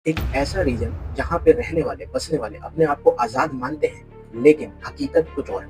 एक ऐसा रीजन जहाँ पे रहने वाले, बसने वाले अपने आप को आज़ाद मानते हैं, लेकिन हकीकत कुछ और है।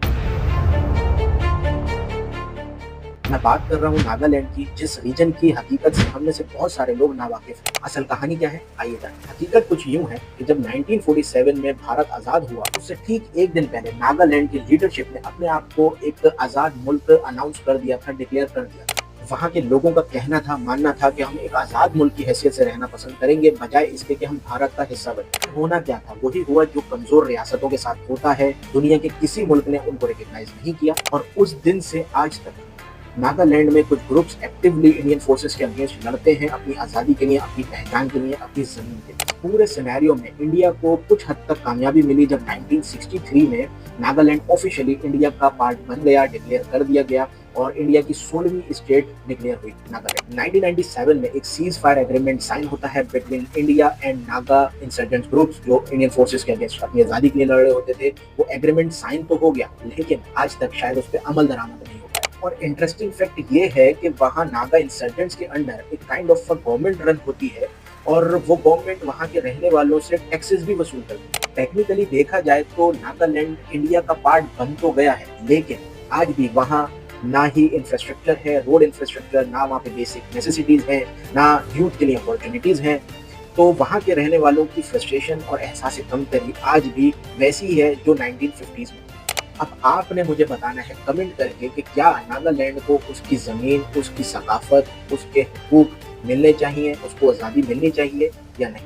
मैं बात कर रहा हूँ नागालैंड की, जिस रीजन की हकीकत से हम में से बहुत सारे लोग नावाकिफ़ हैं। असल कहानी क्या है? आइए जानते हैं। हकीकत कुछ यूँ है कि जब 1947 में भारत आज़ाद हुआ, उससे ठीक 1 दिन पहले नागालैंड की लीडरशिप ने अपने आप को एक आज़ाद मुल्क अनाउंस कर दिया था, डिक्लेयर कर दिया था। वहाँ के लोगों का कहना था, मानना था कि हम एक आज़ाद मुल्क की हैसियत से रहना पसंद करेंगे, बजाए इसके कि हम भारत का हिस्सा बनें। होना क्या था? वही हुआ जो कमज़ोर रियासतों के साथ होता है। दुनिया के किसी मुल्क ने उनको रिकॉग्नाइज़ नहीं किया और उस दिन से आज तक नागालैंड में कुछ ग्रुप्स एक्टिवली इंडियन फोर्सेस के अगेंस्ट लड़ते हैं अपनी आज़ादी के लिए, अपनी पहचान के लिए, अपनी ज़मीन के लिए। पूरे सिनेरियो में इंडिया को कुछ हद तक कामयाबी मिली जब 1963 में नागालैंड ऑफिशियली इंडिया का पार्ट बन गया, डिक्लेयर कर दिया गया और इंडिया की 16वीं स्टेट डिक्लेयर हुई नागालैंड। 1997 में एक सीज फायर एग्रीमेंट साइन होता है between India and Naga insurgent groups जो इंडियन फोर्सेस के अगेंस्ट अपनी आज़ादी के लिए लड़ रहे होते थे। वो एग्रीमेंट साइन तो हो गया, लेकिन आज तक शायद उस पर अमल दरामद नहीं। और इंटरेस्टिंग फैक्ट ये है कि वहाँ नागा इंसर्जेंट्स के अंडर एक काइंड ऑफ गवर्नमेंट रन होती है और वो गवर्नमेंट वहाँ के रहने वालों से टैक्सेस भी वसूल करती है। टेक्निकली देखा जाए तो नागालैंड इंडिया का पार्ट बन तो गया है, लेकिन आज भी वहाँ ना ही इंफ्रास्ट्रक्चर है, रोड इंफ्रास्ट्रक्चर, ना वहाँ पे बेसिक नेसेसिटीज है, ना यूथ के लिए अपॉर्चुनिटीज हैं। तो वहाँ के रहने वालों की फ्रस्ट्रेशन और एहसास कमतरी आज भी वैसी ही है जो 1950s में। अब आपने मुझे बताना है कमेंट करके कि क्या नागालैंड को उसकी ज़मीन, उसकी सकाफ़त, उसके हुकूक मिलने चाहिए, उसको आज़ादी मिलनी चाहिए या नहीं?